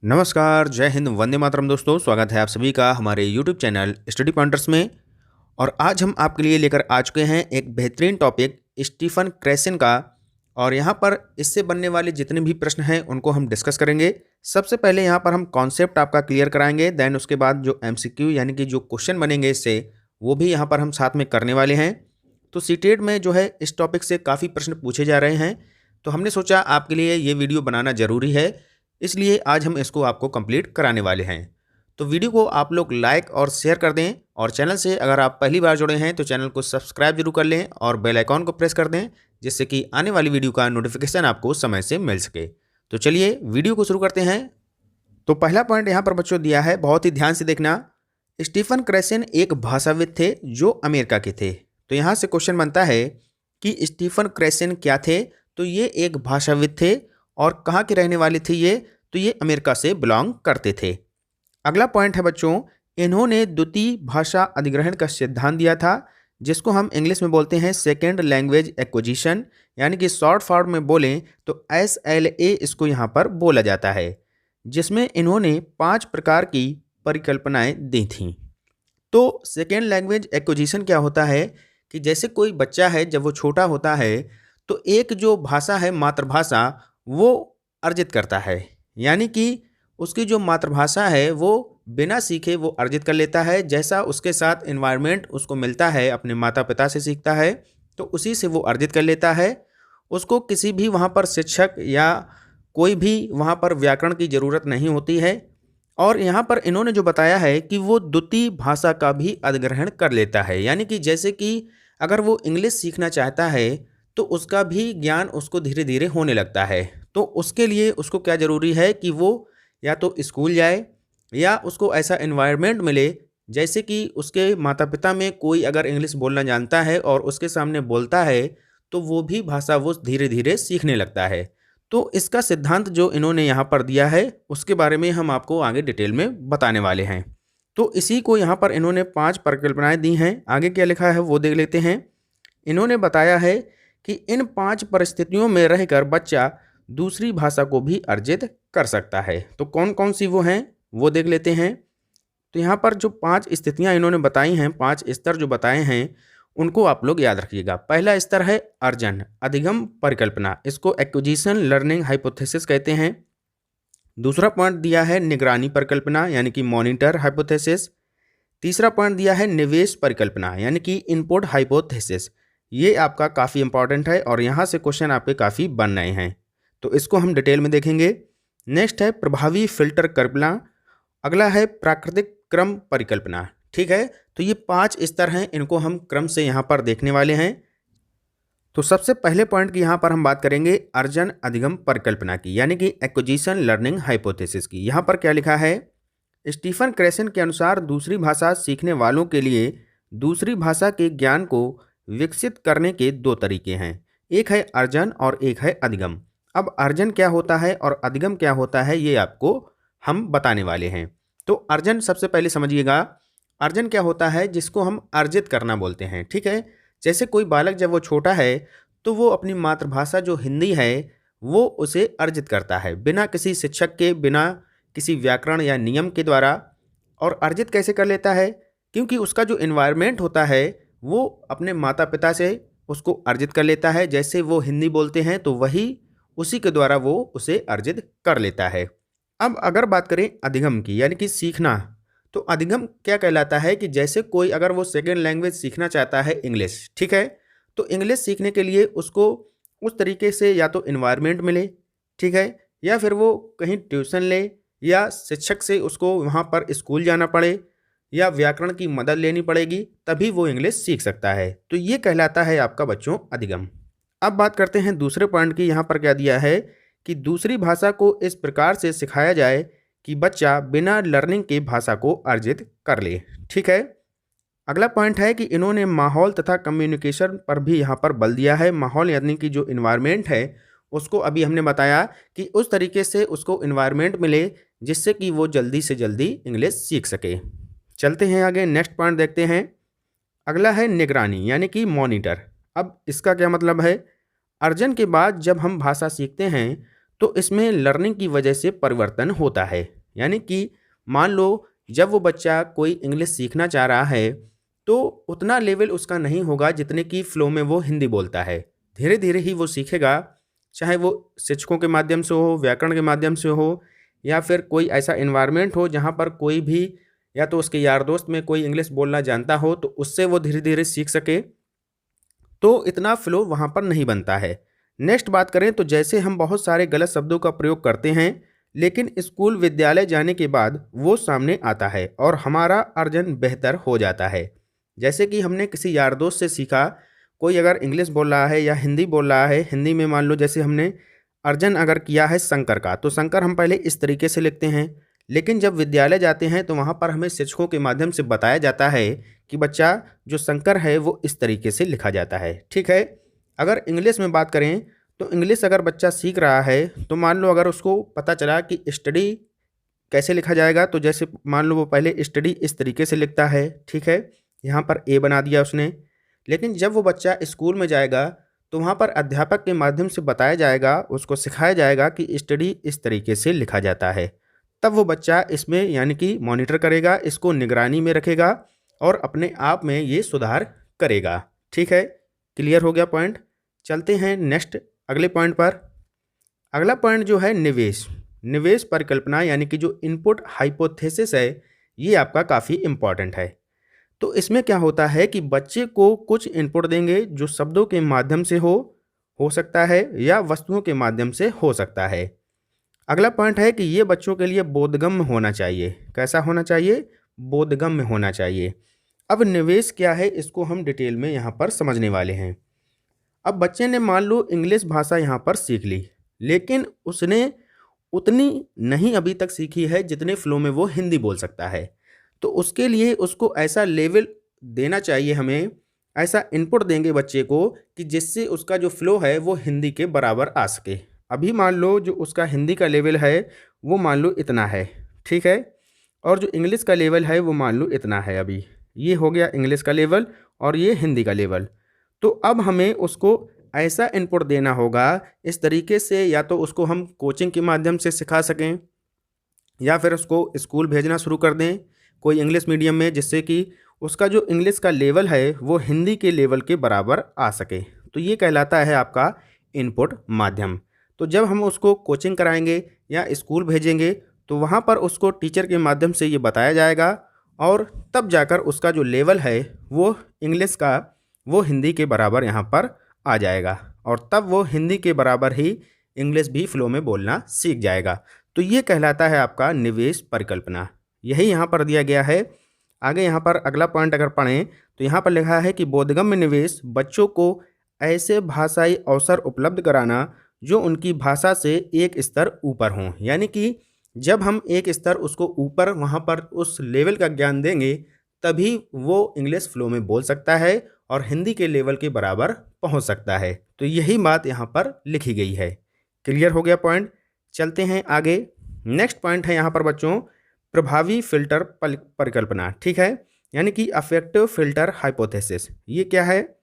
नमस्कार, जय हिंद, वंदे मातरम दोस्तों। स्वागत है आप सभी का हमारे यूट्यूब चैनल स्टडी पॉइंटर्स में। और आज हम आपके लिए लेकर आ चुके हैं एक बेहतरीन टॉपिक स्टीफन क्रेसन का। और यहाँ पर इससे बनने वाले जितने भी प्रश्न हैं उनको हम डिस्कस करेंगे। सबसे पहले यहाँ पर हम कॉन्सेप्ट आपका क्लियर कराएंगे, देन उसके बाद जो एमसीक्यू यानी कि जो क्वेश्चन बनेंगे इससे वो भी यहाँ पर हम साथ में करने वाले हैं। तो सीटेट में जो है इस टॉपिक से काफ़ी प्रश्न पूछे जा रहे हैं, तो हमने सोचा आपके लिए ये वीडियो बनाना ज़रूरी है, इसलिए आज हम इसको आपको कंप्लीट कराने वाले हैं। तो वीडियो को आप लोग लाइक और शेयर कर दें, और चैनल से अगर आप पहली बार जुड़े हैं तो चैनल को सब्सक्राइब जरूर कर लें और बेल आइकॉन को प्रेस कर दें, जिससे कि आने वाली वीडियो का नोटिफिकेशन आपको समय से मिल सके। तो चलिए वीडियो को शुरू करते हैं। तो पहला पॉइंट यहाँ पर बच्चों दिया है, बहुत ही ध्यान से देखना। स्टीफन क्रेसन एक भाषाविद थे जो अमेरिका के थे। तो यहाँ से क्वेश्चन बनता है कि स्टीफन क्रेसन क्या थे। तो ये एक भाषाविद थे, और कहाँ के रहने वाले थे ये, तो ये अमेरिका से बिलोंग करते थे। अगला पॉइंट है बच्चों, इन्होंने द्वितीय भाषा अधिग्रहण का सिद्धांत दिया था, जिसको हम इंग्लिश में बोलते हैं सेकेंड लैंग्वेज एक्विजिशन, यानी कि शॉर्ट फॉर्म में बोलें तो SLA इसको यहाँ पर बोला जाता है, जिसमें इन्होंने 5 प्रकार की परिकल्पनाएं दी थीं। तो सेकेंड लैंग्वेज एक्विजिशन क्या होता है कि जैसे कोई बच्चा है, जब वो छोटा होता है तो एक जो भाषा है मातृभाषा वो अर्जित करता है, यानी कि उसकी जो मातृभाषा है वो बिना सीखे वो अर्जित कर लेता है। जैसा उसके साथ एनवायरनमेंट उसको मिलता है, अपने माता पिता से सीखता है, तो उसी से वो अर्जित कर लेता है। उसको किसी भी वहाँ पर शिक्षक या कोई भी वहाँ पर व्याकरण की ज़रूरत नहीं होती है। और यहाँ पर इन्होंने जो बताया है कि वो द्वितीय भाषा का भी अधिग्रहण कर लेता है, यानी कि जैसे कि अगर वो इंग्लिश सीखना चाहता है तो उसका भी ज्ञान उसको धीरे धीरे होने लगता है। तो उसके लिए उसको क्या ज़रूरी है कि वो या तो स्कूल जाए, या उसको ऐसा एनवायरनमेंट मिले जैसे कि उसके माता पिता में कोई अगर इंग्लिश बोलना जानता है और उसके सामने बोलता है तो वो भी भाषा वो धीरे धीरे सीखने लगता है। तो इसका सिद्धांत जो इन्होंने यहाँ पर दिया है उसके बारे में हम आपको आगे डिटेल में बताने वाले हैं। तो इसी को यहाँ पर इन्होंने 5 परिकल्पनाएं दी हैं। आगे क्या लिखा है वो देख लेते हैं। इन्होंने बताया है कि इन 5 परिस्थितियों में रहकर बच्चा दूसरी भाषा को भी अर्जित कर सकता है। तो कौन कौन सी वो हैं वो देख लेते हैं। तो यहाँ पर जो 5 स्थितियाँ इन्होंने बताई हैं, 5 स्तर जो बताए हैं उनको आप लोग याद रखिएगा। पहला स्तर है अर्जन, अधिगम परिकल्पना, इसको एक्विजिशन लर्निंग हाइपोथेसिस कहते हैं। दूसरा पॉइंट दिया है निगरानी परिकल्पना, यानी कि मॉनिटर हाइपोथेसिस। तीसरा पॉइंट दिया है निवेश परिकल्पना, यानी कि इनपुट हाइपोथेसिस। ये आपका काफ़ी इंपॉर्टेंट है और यहाँ से क्वेश्चन आपके काफ़ी बन रहे हैं, तो इसको हम डिटेल में देखेंगे। नेक्स्ट है प्रभावी फिल्टर कल्पना। अगला है प्राकृतिक क्रम परिकल्पना। ठीक है, तो ये 5 स्तर हैं, इनको हम क्रम से यहाँ पर देखने वाले हैं। तो सबसे पहले पॉइंट की यहाँ पर हम बात करेंगे अर्जन अधिगम परिकल्पना की, यानी कि एक्विजिशन लर्निंग हाइपोथेसिस की। यहाँ पर क्या लिखा है, स्टीफन क्रेसन के अनुसार दूसरी भाषा सीखने वालों के लिए दूसरी भाषा के ज्ञान को विकसित करने के 2 तरीके हैं, एक है अर्जन और एक है अधिगम। अब अर्जन क्या होता है और अधिगम क्या होता है ये आपको हम बताने वाले हैं। तो अर्जन सबसे पहले समझिएगा। अर्जन क्या होता है, जिसको हम अर्जित करना बोलते हैं। ठीक है, जैसे कोई बालक जब वो छोटा है तो वो अपनी मातृभाषा जो हिंदी है वो उसे अर्जित करता है, बिना किसी शिक्षक के, बिना किसी व्याकरण या नियम के द्वारा। और अर्जित कैसे कर लेता है, क्योंकि उसका जो एनवायरनमेंट होता है वो अपने माता पिता से उसको अर्जित कर लेता है। जैसे वो हिंदी बोलते हैं तो वही उसी के द्वारा वो उसे अर्जित कर लेता है। अब अगर बात करें अधिगम की, यानी कि सीखना, तो अधिगम क्या कहलाता है कि जैसे कोई अगर वो सेकेंड लैंग्वेज सीखना चाहता है इंग्लिश, ठीक है, तो इंग्लिश सीखने के लिए उसको उस तरीके से या तो इन्वायरमेंट मिले, ठीक है, या फिर वो कहीं ट्यूशन ले, या शिक्षक से उसको वहाँ पर स्कूल जाना पड़े, या व्याकरण की मदद लेनी पड़ेगी, तभी वो इंग्लिश सीख सकता है। तो ये कहलाता है आपका बच्चों अधिगम। अब बात करते हैं दूसरे पॉइंट की। यहाँ पर क्या दिया है कि दूसरी भाषा को इस प्रकार से सिखाया जाए कि बच्चा बिना लर्निंग के भाषा को अर्जित कर ले। ठीक है, अगला पॉइंट है कि इन्होंने माहौल तथा कम्युनिकेशन पर भी यहाँ पर बल दिया है। माहौल यानी कि जो इन्वायरमेंट है उसको अभी हमने बताया कि उस तरीके से उसको इन्वायरमेंट मिले जिससे कि वो जल्दी से जल्दी इंग्लिश सीख सके। चलते हैं आगे, नेक्स्ट पॉइंट देखते हैं। अगला है निगरानी, यानी कि मॉनिटर। अब इसका क्या मतलब है, अर्जन के बाद जब हम भाषा सीखते हैं तो इसमें लर्निंग की वजह से परिवर्तन होता है। यानी कि मान लो जब वो बच्चा कोई इंग्लिश सीखना चाह रहा है तो उतना लेवल उसका नहीं होगा जितने की फ़्लो में वो हिंदी बोलता है। धीरे धीरे ही वो सीखेगा, चाहे वो शिक्षकों के माध्यम से हो, व्याकरण के माध्यम से हो, या फिर कोई ऐसा एनवायरनमेंट हो जहाँ पर कोई भी या तो उसके यार दोस्त में कोई इंग्लिश बोलना जानता हो तो उससे वो धीरे धीरे सीख सके। तो इतना फ़्लो वहाँ पर नहीं बनता है। नेक्स्ट बात करें तो जैसे हम बहुत सारे गलत शब्दों का प्रयोग करते हैं, लेकिन स्कूल विद्यालय जाने के बाद वो सामने आता है और हमारा अर्जन बेहतर हो जाता है। जैसे कि हमने किसी यार दोस्त से सीखा, कोई अगर इंग्लिश बोल रहा है या हिंदी बोल रहा है, हिंदी में मान लो जैसे हमने अर्जन अगर किया है शंकर का, तो शंकर हम पहले इस तरीके से लिखते हैं, लेकिन जब विद्यालय जाते हैं तो वहाँ पर हमें शिक्षकों के माध्यम से बताया जाता है कि बच्चा जो शंकर है वो इस तरीके से लिखा जाता है। ठीक है। अगर इंग्लिश में बात करें तो इंग्लिश अगर बच्चा सीख रहा है तो मान लो अगर उसको पता चला कि स्टडी कैसे लिखा जाएगा, तो जैसे मान लो वो पहले स्टडी इस तरीके से लिखता है, ठीक है, यहाँ पर ए बना दिया उसने। लेकिन जब वो बच्चा स्कूल में जाएगा तो वहाँ पर अध्यापक के माध्यम से बताया जाएगा, उसको सिखाया जाएगा कि स्टडी इस तरीके से लिखा जाता है। तब वो बच्चा इसमें यानी कि मॉनिटर करेगा, इसको निगरानी में रखेगा और अपने आप में ये सुधार करेगा। ठीक है, क्लियर हो गया पॉइंट। चलते हैं नेक्स्ट अगले पॉइंट पर। अगला पॉइंट जो है निवेश, निवेश परिकल्पना यानी कि जो इनपुट हाइपोथेसिस है, ये आपका काफ़ी इम्पॉर्टेंट है। तो इसमें क्या होता है कि बच्चे को कुछ इनपुट देंगे जो शब्दों के माध्यम से हो सकता है या वस्तुओं के माध्यम से हो सकता है। अगला पॉइंट है कि ये बच्चों के लिए बोधगम्य होना चाहिए। कैसा होना चाहिए? बोधगम्य होना चाहिए। अब निवेश क्या है इसको हम डिटेल में यहाँ पर समझने वाले हैं। अब बच्चे ने मान लो इंग्लिश भाषा यहाँ पर सीख ली, लेकिन उसने उतनी नहीं अभी तक सीखी है जितने फ्लो में वो हिंदी बोल सकता है। तो उसके लिए उसको ऐसा लेवल देना चाहिए, हमें ऐसा इनपुट देंगे बच्चे को कि जिससे उसका जो फ्लो है वो हिंदी के बराबर आ सके। अभी मान लो जो उसका हिंदी का लेवल है वो मान लो इतना है, ठीक है, और जो इंग्लिश का लेवल है वो मान लो इतना है। अभी ये हो गया इंग्लिश का लेवल और ये हिंदी का लेवल। तो अब हमें उसको ऐसा इनपुट देना होगा इस तरीके से, या तो उसको हम कोचिंग के माध्यम से सिखा सकें या फिर उसको स्कूल भेजना शुरू कर दें कोई इंग्लिश मीडियम में, जिससे कि उसका जो इंग्लिश का लेवल है वो हिंदी के लेवल के बराबर आ सके। तो ये कहलाता है आपका इनपुट माध्यम। तो जब हम उसको कोचिंग कराएंगे या स्कूल भेजेंगे तो वहाँ पर उसको टीचर के माध्यम से ये बताया जाएगा और तब जाकर उसका जो लेवल है वो इंग्लिश का वो हिंदी के बराबर यहाँ पर आ जाएगा और तब वो हिंदी के बराबर ही इंग्लिश भी फ्लो में बोलना सीख जाएगा। तो ये कहलाता है आपका निवेश परिकल्पना। यही यहाँ पर दिया गया है। आगे यहाँ पर अगला पॉइंट अगर पढ़ें तो यहाँ पर लिखा है कि बोधगम्य निवेश बच्चों को ऐसे भाषाई अवसर उपलब्ध कराना जो उनकी भाषा से एक स्तर ऊपर हों। यानी कि जब हम एक स्तर उसको ऊपर वहाँ पर उस लेवल का ज्ञान देंगे तभी वो इंग्लिश फ्लो में बोल सकता है और हिंदी के लेवल के बराबर पहुँच सकता है। तो यही बात यहाँ पर लिखी गई है। क्लियर हो गया पॉइंट। चलते हैं आगे। नेक्स्ट पॉइंट है यहाँ पर बच्चों प्रभावी फिल्टर परिकल्पना, ठीक है, यानी कि अफेक्टिव फिल्टर हाइपोथेसिस। ये क्या है?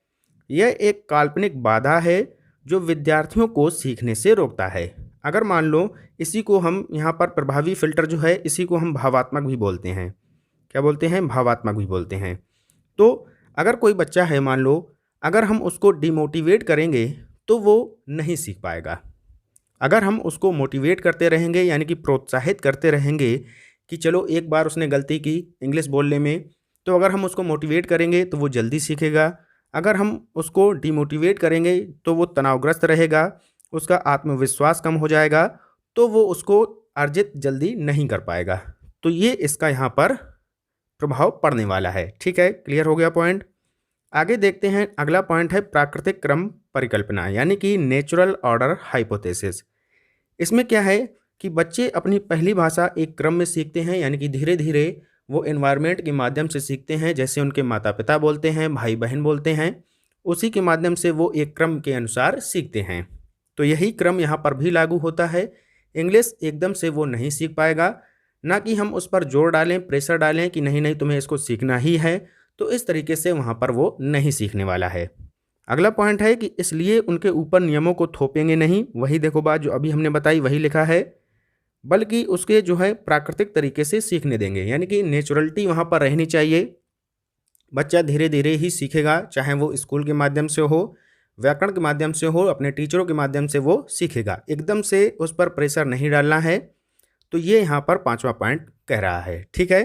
यह एक काल्पनिक बाधा है जो विद्यार्थियों को सीखने से रोकता है। अगर मान लो इसी को हम यहाँ पर प्रभावी फिल्टर जो है इसी को हम भावात्मक भी बोलते हैं। क्या बोलते हैं? भावात्मक भी बोलते हैं। तो अगर कोई बच्चा है मान लो, अगर हम उसको डिमोटिवेट करेंगे तो वो नहीं सीख पाएगा। अगर हम उसको मोटिवेट करते रहेंगे यानी कि प्रोत्साहित करते रहेंगे कि चलो एक बार उसने गलती की इंग्लिश बोलने में, तो अगर हम उसको मोटिवेट करेंगे तो वो जल्दी सीखेगा। अगर हम उसको डिमोटिवेट करेंगे तो वो तनावग्रस्त रहेगा, उसका आत्मविश्वास कम हो जाएगा, तो वो उसको अर्जित जल्दी नहीं कर पाएगा। तो ये इसका यहाँ पर प्रभाव पड़ने वाला है। ठीक है, क्लियर हो गया पॉइंट। आगे देखते हैं। अगला पॉइंट है प्राकृतिक क्रम परिकल्पना यानी कि नेचुरल ऑर्डर हाइपोथेसिस। इसमें क्या है कि बच्चे अपनी पहली भाषा एक क्रम में सीखते हैं, यानी कि धीरे धीरे वो एनवायरनमेंट के माध्यम से सीखते हैं। जैसे उनके माता पिता बोलते हैं, भाई बहन बोलते हैं, उसी के माध्यम से वो एक क्रम के अनुसार सीखते हैं। तो यही क्रम यहाँ पर भी लागू होता है। इंग्लिश एकदम से वो नहीं सीख पाएगा, ना कि हम उस पर जोर डालें, प्रेशर डालें कि नहीं नहीं तुम्हें इसको सीखना ही है, तो इस तरीके से वहाँ पर वो नहीं सीखने वाला है। अगला पॉइंट है कि इसलिए उनके ऊपर नियमों को थोपेंगे नहीं, वही देखो बात जो अभी हमने बताई वही लिखा है, बल्कि उसके जो है प्राकृतिक तरीके से सीखने देंगे, यानी कि नेचुरलिटी वहाँ पर रहनी चाहिए। बच्चा धीरे धीरे ही सीखेगा, चाहे वो स्कूल के माध्यम से हो, व्याकरण के माध्यम से हो, अपने टीचरों के माध्यम से वो सीखेगा, एकदम से उस पर प्रेशर नहीं डालना है। तो ये यहाँ पर 5वां पॉइंट कह रहा है। ठीक है,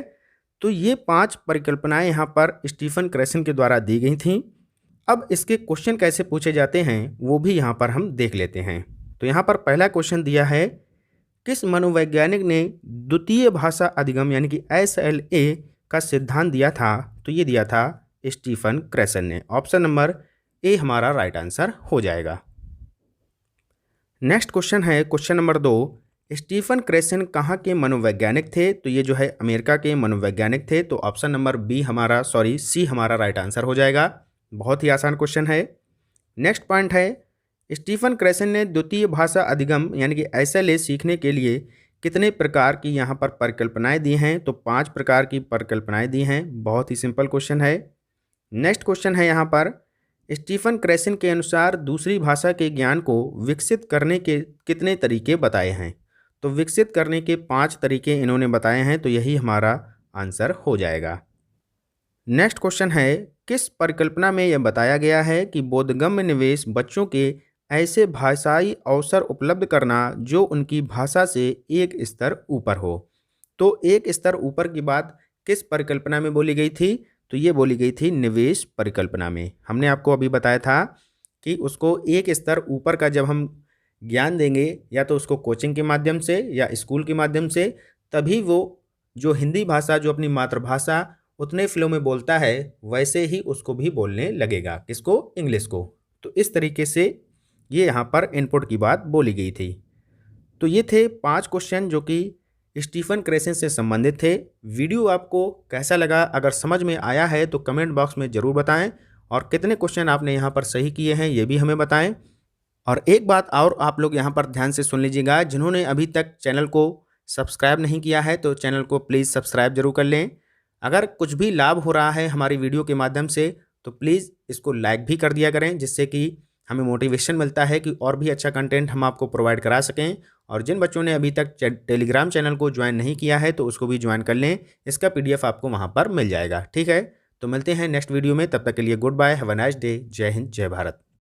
तो ये 5 परिकल्पनाएं यहाँ पर स्टीफन क्रेसन के द्वारा दी गई थीं। अब इसके क्वेश्चन कैसे पूछे जाते हैं वो भी यहाँ पर हम देख लेते हैं। तो यहाँ पर पहला क्वेश्चन दिया है, किस मनोवैज्ञानिक ने द्वितीय भाषा अधिगम यानी कि SLA का सिद्धांत दिया था? तो ये दिया था स्टीफन क्रेसन ने। ऑप्शन नंबर ए हमारा राइट आंसर हो जाएगा। नेक्स्ट क्वेश्चन है क्वेश्चन नंबर 2, स्टीफन क्रेसन कहाँ के मनोवैज्ञानिक थे? तो ये जो है अमेरिका के मनोवैज्ञानिक थे। तो ऑप्शन नंबर सी हमारा राइट आंसर हो जाएगा। बहुत ही आसान क्वेश्चन है। नेक्स्ट पॉइंट है, स्टीफन क्रेसन ने द्वितीय भाषा अधिगम यानी कि SLA सीखने के लिए कितने प्रकार की यहाँ पर परिकल्पनाएं दी हैं? तो 5 प्रकार की परिकल्पनाएं दी हैं। बहुत ही सिंपल क्वेश्चन है। नेक्स्ट क्वेश्चन है यहाँ पर, स्टीफन क्रेसन के अनुसार दूसरी भाषा के ज्ञान को विकसित करने के कितने तरीके बताए हैं? तो विकसित करने के 5 तरीके इन्होंने बताए हैं। तो यही हमारा आंसर हो जाएगा। नेक्स्ट क्वेश्चन है, किस परिकल्पना में यह बताया गया है कि बोधगम्य निवेश बच्चों के ऐसे भाषाई अवसर उपलब्ध करना जो उनकी भाषा से एक स्तर ऊपर हो? तो एक स्तर ऊपर की बात किस परिकल्पना में बोली गई थी? तो ये बोली गई थी निवेश परिकल्पना में। हमने आपको अभी बताया था कि उसको एक स्तर ऊपर का जब हम ज्ञान देंगे, या तो उसको कोचिंग के माध्यम से या स्कूल के माध्यम से, तभी वो जो हिंदी भाषा जो अपनी मातृभाषा उतने फ्लो में बोलता है वैसे ही उसको भी बोलने लगेगा। किसको? इंग्लिश को। तो इस तरीके से ये यहाँ पर इनपुट की बात बोली गई थी। तो ये थे 5 क्वेश्चन जो कि स्टीफन क्रेसन से संबंधित थे। वीडियो आपको कैसा लगा? अगर समझ में आया है तो कमेंट बॉक्स में ज़रूर बताएं, और कितने क्वेश्चन आपने यहाँ पर सही किए हैं ये भी हमें बताएं। और एक बात और आप लोग यहाँ पर ध्यान से सुन लीजिएगा, जिन्होंने अभी तक चैनल को सब्सक्राइब नहीं किया है तो चैनल को प्लीज़ सब्सक्राइब जरूर कर लें। अगर कुछ भी लाभ हो रहा है हमारी वीडियो के माध्यम से तो प्लीज़ इसको लाइक भी कर दिया करें, जिससे कि हमें मोटिवेशन मिलता है कि और भी अच्छा कंटेंट हम आपको प्रोवाइड करा सकें। और जिन बच्चों ने अभी तक टेलीग्राम चैनल को ज्वाइन नहीं किया है तो उसको भी ज्वाइन कर लें, इसका PDF आपको वहाँ पर मिल जाएगा। ठीक है, तो मिलते हैं नेक्स्ट वीडियो में, तब तक के लिए good bye, have a nice day. जय हिंद, जय भारत।